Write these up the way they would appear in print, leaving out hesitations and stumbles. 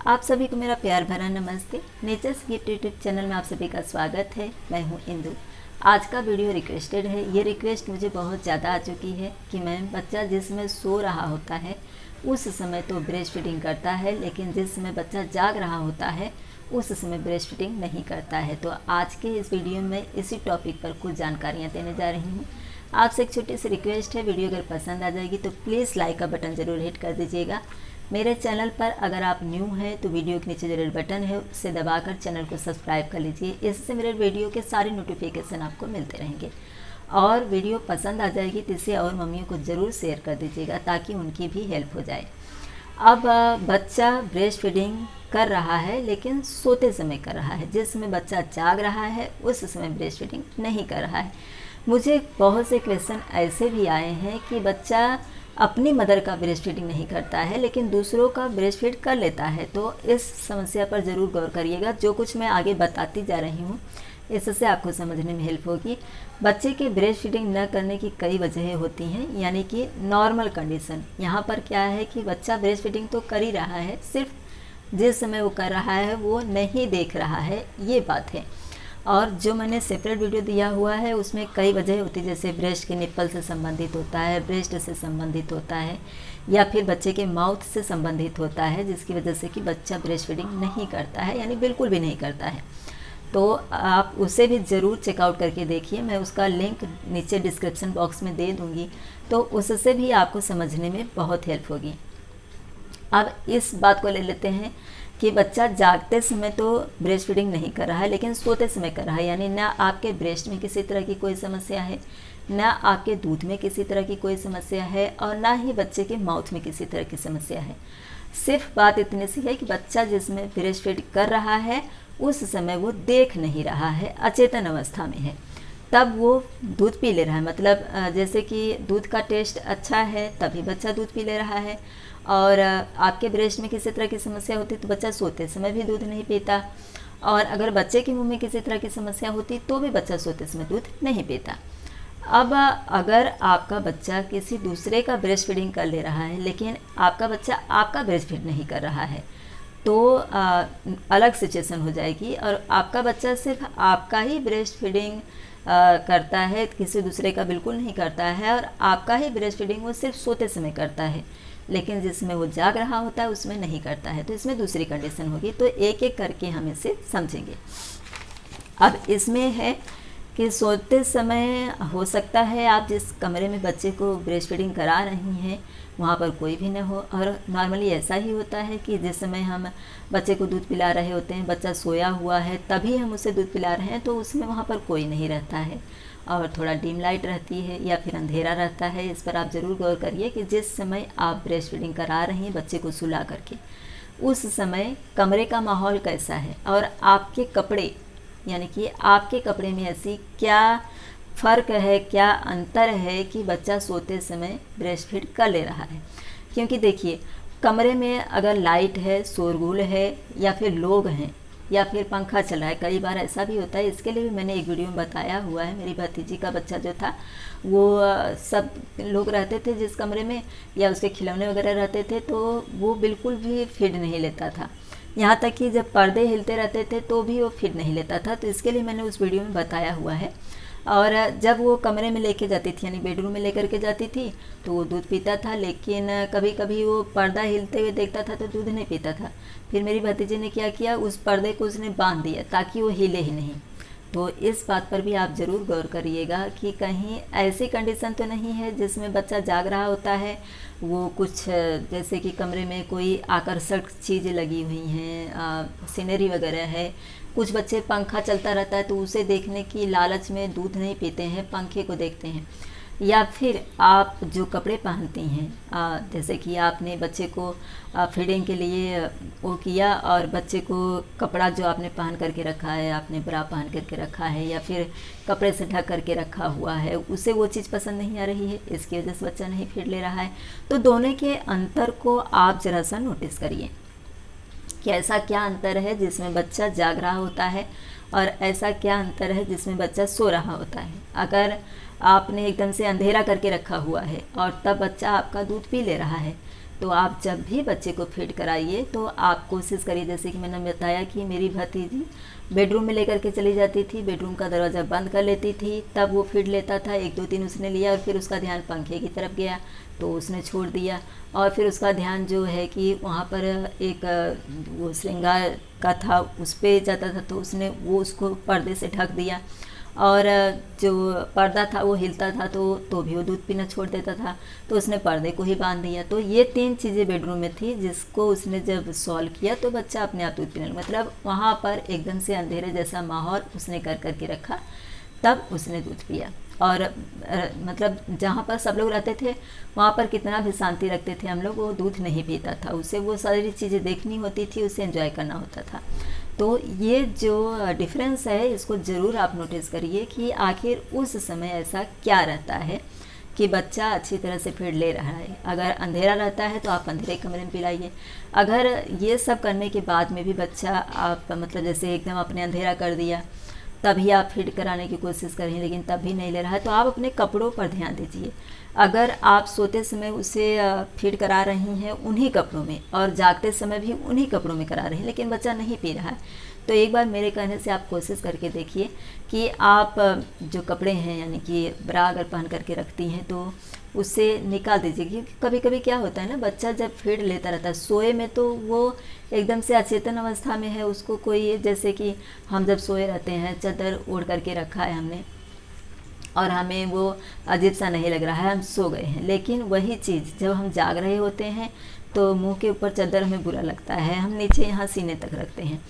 आप सभी को मेरा प्यार भरा नमस्ते। नेचर्स गिफ्ट यूट्यूब चैनल में आप सभी का स्वागत है। मैं हूं इंदु। आज का वीडियो रिक्वेस्टेड है। ये रिक्वेस्ट मुझे बहुत ज़्यादा आ चुकी है कि मैम बच्चा जिस समय सो रहा होता है उस समय तो ब्रेस्ट फीडिंग करता है, लेकिन जिस समय बच्चा जाग रहा होता है उस समय ब्रेस्ट फीडिंग नहीं करता है। तो आज के इस वीडियो में इसी टॉपिक पर कुछ जानकारियाँ देने जा रही हूँ। आपसे एक छोटी सी रिक्वेस्ट है, वीडियो अगर पसंद आ जाएगी तो प्लीज़ लाइक का बटन ज़रूर हिट कर दीजिएगा। मेरे चैनल पर अगर आप न्यू हैं तो वीडियो के नीचे जो रेड बटन है उससे दबाकर चैनल को सब्सक्राइब कर लीजिए। इससे मेरे वीडियो के सारे नोटिफिकेशन आपको मिलते रहेंगे। और वीडियो पसंद आ जाएगी तो इसे और मम्मियों को ज़रूर शेयर कर दीजिएगा ताकि उनकी भी हेल्प हो जाए। अब बच्चा ब्रेस्ट फीडिंग कर रहा है लेकिन सोते समय कर रहा है। जिस समय बच्चा जाग रहा है उस समय ब्रेस्ट फीडिंग नहीं कर रहा है। मुझे बहुत से क्वेश्चन ऐसे भी आए हैं कि बच्चा अपनी मदर का ब्रेस्ट फीडिंग नहीं करता है लेकिन दूसरों का ब्रेस्ट फीड कर लेता है। तो इस समस्या पर ज़रूर गौर करिएगा। जो कुछ मैं आगे बताती जा रही हूँ इससे आपको समझने में हेल्प होगी। बच्चे के ब्रेस्ट फीडिंग न करने की कई वजहें होती हैं, यानी कि नॉर्मल कंडीशन। यहाँ पर क्या है कि बच्चा ब्रेस्ट फीडिंग तो कर ही रहा है, सिर्फ जिस समय वो कर रहा है वो नहीं देख रहा है, ये बात है। और जो मैंने सेपरेट वीडियो दिया हुआ है उसमें कई वजह होती है, जैसे ब्रेस्ट के निप्पल से संबंधित होता है, ब्रेस्ट से संबंधित होता है, या फिर बच्चे के माउथ से संबंधित होता है, जिसकी वजह से कि बच्चा ब्रेस्ट फीडिंग नहीं करता है, यानी बिल्कुल भी नहीं करता है। तो आप उसे भी ज़रूर चेकआउट करके देखिए। मैं उसका लिंक नीचे डिस्क्रिप्शन बॉक्स में दे दूँगी, तो उससे भी आपको समझने में बहुत हेल्प होगी। अब इस बात को ले लेते हैं कि बच्चा जागते समय तो ब्रेस्ट फीडिंग नहीं कर रहा है लेकिन सोते समय कर रहा है, यानी ना आपके ब्रेस्ट में किसी तरह की कोई समस्या है, ना आपके दूध में किसी तरह की कोई समस्या है, और ना ही बच्चे के माउथ में किसी तरह की समस्या है। सिर्फ बात इतनी सी है कि बच्चा जिसमें ब्रेस्ट फीड कर रहा है उस समय वो देख नहीं रहा है, अचेतन अवस्था में है, तब वो दूध पी ले रहा है। मतलब जैसे कि दूध का टेस्ट अच्छा है तभी बच्चा दूध पी ले रहा है। और आपके ब्रेस्ट में किसी तरह की समस्या होती तो बच्चा सोते समय भी दूध नहीं पीता, और अगर बच्चे के मुंह में किसी तरह की समस्या होती तो भी बच्चा सोते समय दूध नहीं पीता। अब अगर आपका बच्चा किसी दूसरे का ब्रेस्ट फीडिंग कर ले रहा है लेकिन आपका बच्चा आपका ब्रेस्ट फीड नहीं कर रहा है तो अलग सिचुएशन हो जाएगी। और आपका बच्चा सिर्फ आपका ही ब्रेस्ट फीडिंग करता है, किसी दूसरे का बिल्कुल नहीं करता है, और आपका ही ब्रेस्ट फीडिंग वो सिर्फ सोते समय करता है, लेकिन जिसमें वो जाग रहा होता है उसमें नहीं करता है। तो इसमें दूसरी कंडीशन होगी। तो एक एक करके हम इसे समझेंगे। अब इसमें है कि सोते समय हो सकता है आप जिस कमरे में बच्चे को ब्रेस्ट फीडिंग करा रही हैं वहाँ पर कोई भी ना हो, और नॉर्मली ऐसा ही होता है कि जिस समय हम बच्चे को दूध पिला रहे होते हैं, बच्चा सोया हुआ है तभी हम उसे दूध पिला रहे हैं, तो उसमें वहाँ पर कोई नहीं रहता है और थोड़ा डिम लाइट रहती है या फिर अंधेरा रहता है। इस पर आप ज़रूर गौर करिए कि जिस समय आप ब्रेस्ट फीडिंग करा रही हैं बच्चे को सुला करके, उस समय कमरे का माहौल कैसा है और आपके कपड़े, यानी कि आपके कपड़े में ऐसी क्या फ़र्क है, क्या अंतर है कि बच्चा सोते समय ब्रेस्ट फीड कर ले रहा है। क्योंकि देखिए, कमरे में अगर लाइट है, शोरगुल है, या फिर लोग हैं, या फिर पंखा चल रहा है, कई बार ऐसा भी होता है। इसके लिए भी मैंने एक वीडियो में बताया हुआ है। मेरी भतीजी का बच्चा जो था वो सब लोग रहते थे जिस कमरे में, या उसके खिलौने वगैरह रहते थे, तो वो बिल्कुल भी फीड नहीं लेता था। यहाँ तक कि जब पर्दे हिलते रहते थे तो भी वो फीड नहीं लेता था। तो इसके लिए मैंने उस वीडियो में बताया हुआ है। और जब वो कमरे में लेके जाती थी, यानी बेडरूम में लेकर के जाती थी, तो वो दूध पीता था, लेकिन कभी कभी वो पर्दा हिलते हुए देखता था तो दूध नहीं पीता था। फिर मेरी भतीजी ने क्या किया, उस पर्दे को उसने बांध दिया ताकि वो हिले ही नहीं। तो इस बात पर भी आप ज़रूर गौर करिएगा कि कहीं ऐसी कंडीशन तो नहीं है जिसमें बच्चा जाग रहा होता है, वो कुछ जैसे कि कमरे में कोई आकर्षक चीज़ें लगी हुई हैं, सीनरी वगैरह है। कुछ बच्चे पंखा चलता रहता है तो उसे देखने की लालच में दूध नहीं पीते हैं, पंखे को देखते हैं। या फिर आप जो कपड़े पहनती हैं, जैसे कि आपने बच्चे को फीडिंग के लिए वो किया, और बच्चे को कपड़ा जो आपने पहन करके रखा है, आपने ब्रा पहन करके रखा है या फिर कपड़े से ढक करके रखा हुआ है, उसे वो चीज़ पसंद नहीं आ रही है, इसकी वजह से बच्चा नहीं फीड ले रहा है। तो दोनों के अंतर को आप ज़रा सा नोटिस करिए कि ऐसा क्या अंतर है जिसमें बच्चा जाग रहा होता है और ऐसा क्या अंतर है जिसमें बच्चा सो रहा होता है। अगर आपने एकदम से अंधेरा करके रखा हुआ है और तब बच्चा आपका दूध पी ले रहा है, तो आप जब भी बच्चे को फीड कराइए तो आप कोशिश करिए, जैसे कि मैंने बताया कि मेरी भतीजी बेडरूम में लेकर के चली जाती थी, बेडरूम का दरवाज़ा बंद कर लेती थी, तब वो फीड लेता था। 1-2-3 उसने लिया और फिर उसका ध्यान पंखे की तरफ गया तो उसने छोड़ दिया, और फिर उसका ध्यान जो है कि वहाँ पर एक वो श्रृंगार का था उस पर जाता था, तो उसने वो उसको पर्दे से ढक दिया, और जो पर्दा था वो हिलता था तो भी वो दूध पीना छोड़ देता था, तो उसने पर्दे को ही बांध दिया। तो ये 3 चीज़ें बेडरूम में थी जिसको उसने जब सॉल्व किया तो बच्चा अपने आप दूध पीने लगा। मतलब वहाँ पर एकदम से अंधेरे जैसा माहौल उसने कर करके रखा, तब उसने दूध पिया। और मतलब जहाँ पर सब लोग रहते थे वहाँ पर कितना भी शांति रखते थे हम लोग, वो दूध नहीं पीता था, उसे वो सारी चीज़ें देखनी होती थी, उसे एंजॉय करना होता था। तो ये जो डिफरेंस है इसको ज़रूर आप नोटिस करिए कि आखिर उस समय ऐसा क्या रहता है कि बच्चा अच्छी तरह से फीड ले रहा है। अगर अंधेरा रहता है तो आप अंधेरे कमरे में पिलाइए। अगर ये सब करने के बाद में भी बच्चा आप मतलब जैसे एकदम आपने अंधेरा कर दिया तभी आप फीड कराने की कोशिश करें लेकिन तब भी नहीं ले रहा है, तो आप अपने कपड़ों पर ध्यान दीजिए। अगर आप सोते समय उसे फीड करा रही हैं उन्हीं कपड़ों में और जागते समय भी उन्हीं कपड़ों में करा रहे हैं लेकिन बच्चा नहीं पी रहा है, तो एक बार मेरे कहने से आप कोशिश करके देखिए कि आप जो कपड़े हैं यानी कि ब्रा अगर पहन करके रखती हैं तो उससे निकाल दीजिए। क्योंकि कभी कभी क्या होता है ना, बच्चा जब फीड लेता रहता है सोए में तो वो एकदम से अचेतन अवस्था में है, उसको कोई जैसे कि हम जब सोए रहते हैं चादर ओढ़ करके रखा है हमने और हमें वो अजीब सा नहीं लग रहा है, हम सो गए हैं, लेकिन वही चीज़ जब हम जाग रहे होते हैं तो मुंह के ऊपर चादर हमें बुरा लगता है, हम नीचे यहाँ सीने तक रखते हैं।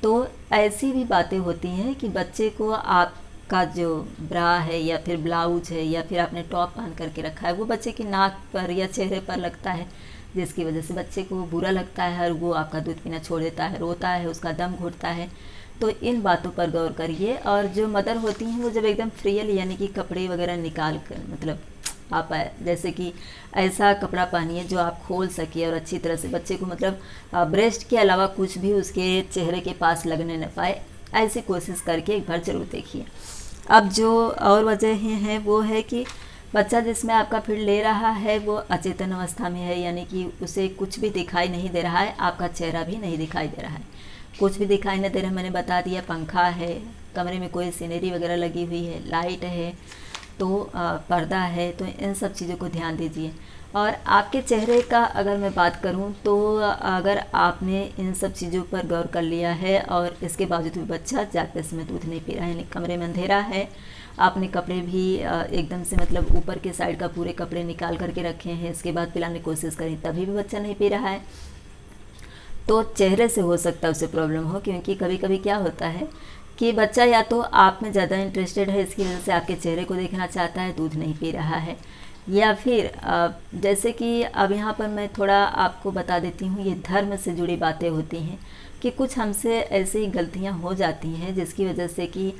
तो ऐसी भी बातें होती हैं कि बच्चे को आपका जो ब्रा है या फिर ब्लाउज है या फिर आपने टॉप पहन करके रखा है वो बच्चे की नाक पर या चेहरे पर लगता है, जिसकी वजह से बच्चे को बुरा लगता है और वो आपका दूध पीना छोड़ देता है, रोता है, उसका दम घुटता है। तो इन बातों पर गौर करिए। और जो मदर होती हैं वो जब एकदम फ्रीली यानी कि कपड़े वगैरह निकाल कर मतलब आप जैसे कि ऐसा कपड़ा पहनिए जो आप खोल सकिए और अच्छी तरह से बच्चे को मतलब ब्रेस्ट के अलावा कुछ भी उसके चेहरे के पास लगने न पाए, ऐसी कोशिश करके एक बार ज़रूर देखिए। अब जो और वजह हैं वो है कि बच्चा जिसमें आपका फीड ले रहा है वो अचेतन अवस्था में है, यानी कि उसे कुछ भी दिखाई नहीं दे रहा है, आपका चेहरा भी नहीं दिखाई दे रहा है, कुछ भी दिखाई नहीं दे रहा है। मैंने बता दिया, पंखा है, कमरे में कोई सीनरी वगैरह लगी हुई है, लाइट है, तो पर्दा है, तो इन सब चीज़ों को ध्यान दीजिए। और आपके चेहरे का अगर मैं बात करूं तो अगर आपने इन सब चीज़ों पर गौर कर लिया है और इसके बावजूद भी बच्चा जागते समय दूध नहीं पी रहा है, यानी कमरे में अंधेरा है, आपने कपड़े भी एकदम से मतलब ऊपर के साइड का पूरे कपड़े निकाल करके रखे हैं, इसके बाद पिलाने की कोशिश करें तभी भी बच्चा नहीं पी रहा है, तो चेहरे से हो सकता है उसे प्रॉब्लम हो। क्योंकि कभी कभी क्या होता है कि बच्चा या तो आप में ज़्यादा इंटरेस्टेड है, इसकी वजह से आपके चेहरे को देखना चाहता है, दूध नहीं पी रहा है, या फिर जैसे कि अब यहाँ पर मैं थोड़ा आपको बता देती हूँ, ये धर्म से जुड़ी बातें होती हैं कि कुछ हमसे ऐसी ही गलतियाँ हो जाती हैं जिसकी वजह से कि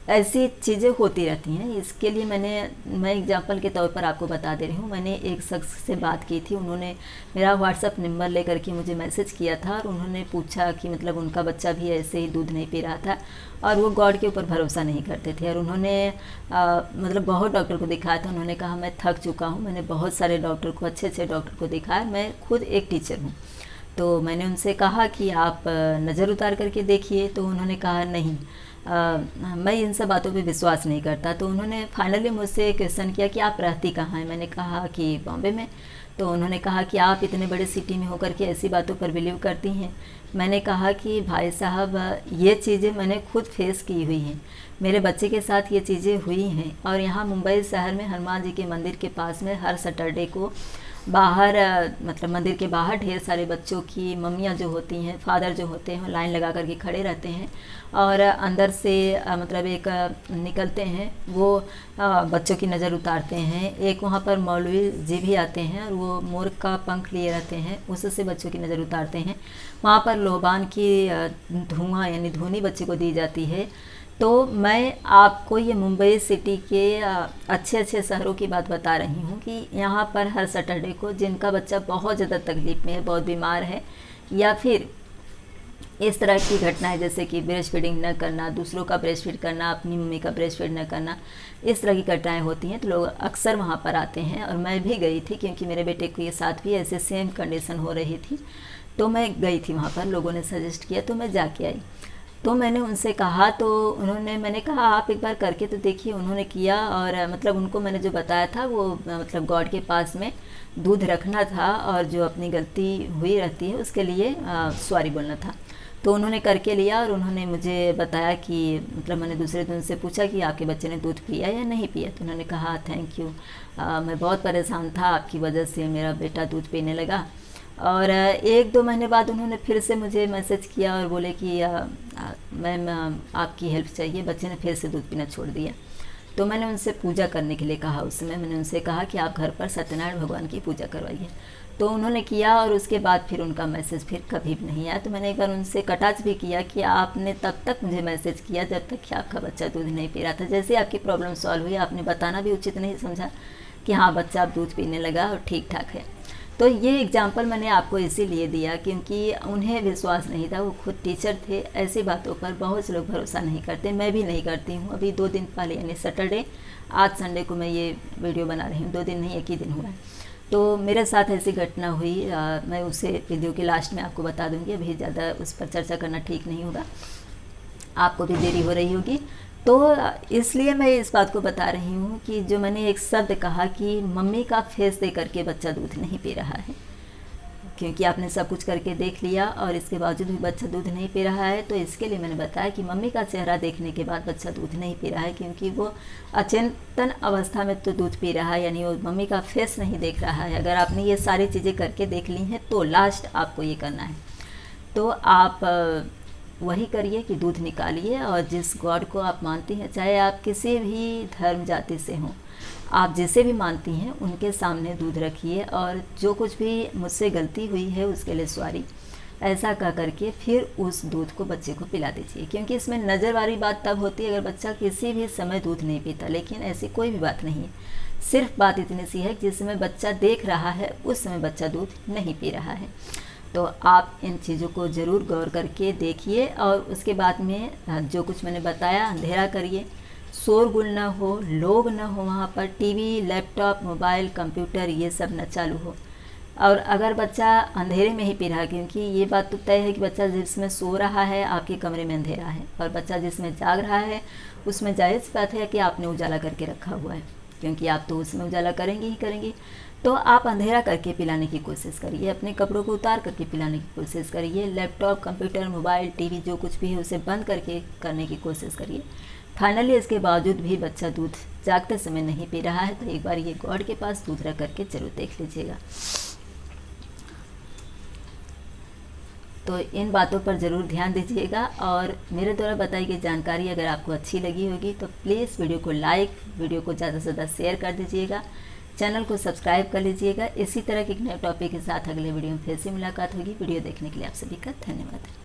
ऐसी चीज़ें होती रहती हैं। इसके लिए मैं एग्जांपल के तौर पर आपको बता दे रही हूँ। मैंने एक शख्स से बात की थी, उन्होंने मेरा व्हाट्सअप नंबर लेकर के मुझे मैसेज किया था और उन्होंने पूछा कि मतलब उनका बच्चा भी ऐसे ही दूध नहीं पी रहा था और वो गॉड के ऊपर भरोसा नहीं करते थे, और उन्होंने मतलब बहुत डॉक्टर को दिखाया था। उन्होंने कहा मैं थक चुका हूँ, मैंने बहुत सारे डॉक्टर को, अच्छे अच्छे डॉक्टर को दिखाया, मैं खुद एक टीचर हूँ। तो मैंने उनसे कहा कि आप नज़र उतार करके देखिए, तो उन्होंने कहा नहीं, मैं इन सब बातों पे विश्वास नहीं करता। तो उन्होंने फाइनली मुझसे क्वेश्चन किया कि आप रहती कहाँ हैं। मैंने कहा कि बॉम्बे में। तो उन्होंने कहा कि आप इतने बड़े सिटी में होकर के ऐसी बातों पर बिलीव करती हैं। मैंने कहा कि भाई साहब, ये चीज़ें मैंने खुद फेस की हुई हैं, मेरे बच्चे के साथ ये चीज़ें हुई हैं। और यहाँ मुंबई शहर में हनुमान जी के मंदिर के पास में हर सैटरडे को बाहर मतलब मंदिर के बाहर ढेर सारे बच्चों की मम्मियाँ जो होती हैं, फादर जो होते हैं, लाइन लगा करके खड़े रहते हैं और अंदर से मतलब एक निकलते हैं, वो बच्चों की नज़र उतारते हैं। एक वहाँ पर मौलवी जी भी आते हैं और वो मोर का पंख लिए रहते हैं, उससे बच्चों की नज़र उतारते हैं। वहाँ पर लोबान की धुआं यानी धुनी बच्चे को दी जाती है। तो मैं आपको ये मुंबई सिटी के अच्छे अच्छे शहरों की बात बता रही हूँ कि यहाँ पर हर सैटरडे को जिनका बच्चा बहुत ज़्यादा तकलीफ़ में है, बहुत बीमार है, या फिर इस तरह की घटनाएं जैसे कि ब्रेस्ट फीडिंग न करना, दूसरों का ब्रेस्ट फीड करना, अपनी मम्मी का ब्रेस्ट फीड न करना, इस तरह की घटनाएं होती हैं। तो लोग अक्सर वहाँ पर आते हैं और मैं भी गई थी क्योंकि मेरे बेटे के साथ भी ऐसे सेम कंडीशन हो रही थी। तो मैं गई थी वहाँ पर, लोगों ने सजेस्ट किया तो मैं जाके आई। तो मैंने उनसे कहा तो मैंने कहा आप एक बार करके तो देखिए। उन्होंने किया और मतलब उनको मैंने जो बताया था वो मतलब गॉड के पास में दूध रखना था और जो अपनी गलती हुई रहती है उसके लिए सॉरी बोलना था। तो उन्होंने करके लिया और उन्होंने मुझे बताया कि मतलब मैंने दूसरे दिन से पूछा कि आपके बच्चे ने दूध पिया या नहीं पिया। तो उन्होंने कहा थैंक यू, मैं बहुत परेशान था, आपकी वजह से मेरा बेटा दूध पीने लगा। और 1-2 महीने बाद उन्होंने फिर से मुझे मैसेज किया और बोले कि मैम आपकी हेल्प चाहिए, बच्चे ने फिर से दूध पीना छोड़ दिया। तो मैंने उनसे पूजा करने के लिए कहा। उस समय मैंने उनसे कहा कि आप घर पर सत्यनारायण भगवान की पूजा करवाइए। तो उन्होंने किया और उसके बाद फिर उनका मैसेज फिर कभी भी नहीं आया। तो मैंने एक बार उनसे कटाक्ष भी किया कि आपने तब तक मुझे मैसेज किया जब तक कि आपका बच्चा दूध नहीं पी रहा था। जैसे आपकी प्रॉब्लम सॉल्व हुई, आपने बताना भी उचित नहीं समझा कि हाँ बच्चा अब दूध पीने लगा और ठीक ठाक है। तो ये एग्जाम्पल मैंने आपको इसीलिए दिया क्योंकि उन्हें विश्वास नहीं था, वो खुद टीचर थे। ऐसी बातों पर बहुत से लोग भरोसा नहीं करते, मैं भी नहीं करती हूँ। अभी 2 दिन पहले यानी सैटरडे, आज संडे को मैं ये वीडियो बना रही हूँ, 2 दिन नहीं 1 ही दिन हुआ है। तो मेरे साथ ऐसी घटना हुई, मैं उसे वीडियो के लास्ट में आपको बता दूँगी। अभी ज़्यादा उस पर चर्चा करना ठीक नहीं होगा, आपको भी देरी हो रही होगी। तो इसलिए मैं इस बात को बता रही हूँ कि जो मैंने एक शब्द कहा कि मम्मी का फेस दे करके बच्चा दूध नहीं पी रहा है, क्योंकि आपने सब कुछ करके देख लिया और इसके बावजूद भी बच्चा दूध नहीं पी रहा है। तो इसके लिए मैंने बताया कि मम्मी का चेहरा देखने के बाद बच्चा दूध नहीं पी रहा है, क्योंकि वो अचेतन अवस्था में तो दूध पी रहा है, यानी वो मम्मी का फेस नहीं देख रहा है। अगर आपने ये सारी चीज़ें करके देख ली हैं तो लास्ट आपको ये करना है। तो आप वही करिए कि दूध निकालिए और जिस गॉड को आप मानती हैं, चाहे आप किसी भी धर्म जाति से हों, आप जिसे भी मानती हैं उनके सामने दूध रखिए और जो कुछ भी मुझसे गलती हुई है उसके लिए सॉरी ऐसा कह करके फिर उस दूध को बच्चे को पिला दीजिए। क्योंकि इसमें नज़र वाली बात तब होती है अगर बच्चा किसी भी समय दूध नहीं पीता, लेकिन ऐसी कोई भी बात नहीं है। सिर्फ बात इतनी सी है जिस समय बच्चा देख रहा है उस समय बच्चा दूध नहीं पी रहा है। तो आप इन चीज़ों को ज़रूर गौर करके देखिए और उसके बाद में जो कुछ मैंने बताया अंधेरा करिए, शोरगुल ना हो, लोग ना हो वहाँ पर, टीवी, लैपटॉप, मोबाइल, कंप्यूटर ये सब न चालू हो। और अगर बच्चा अंधेरे में ही पी रहा है, क्योंकि ये बात तो तय है कि बच्चा जिसमें सो रहा है आपके कमरे में अंधेरा है और बच्चा जिसमें जाग रहा है उसमें जायज़ बात है कि आपने उजाला करके रखा हुआ है, क्योंकि आप तो उसमें उजाला करेंगे ही करेंगे। तो आप अंधेरा करके पिलाने की कोशिश करिए, अपने कपड़ों को उतार करके पिलाने की कोशिश करिए, लैपटॉप, कंप्यूटर, मोबाइल, टीवी जो कुछ भी है उसे बंद करके करने की कोशिश करिए। फाइनली इसके बावजूद भी बच्चा दूध जागते समय नहीं पी रहा है तो एक बार ये गॉड के पास दूध रख करके जरूर देख लीजिएगा। तो इन बातों पर ज़रूर ध्यान दीजिएगा और मेरे द्वारा बताई गई जानकारी अगर आपको अच्छी लगी होगी तो प्लीज़ वीडियो को लाइक, वीडियो को ज़्यादा से ज़्यादा शेयर कर दीजिएगा, चैनल को सब्सक्राइब कर लीजिएगा। इसी तरह के एक नए टॉपिक के साथ अगले वीडियो में फिर से मुलाकात होगी। वीडियो देखने के लिए आप सभी का धन्यवाद।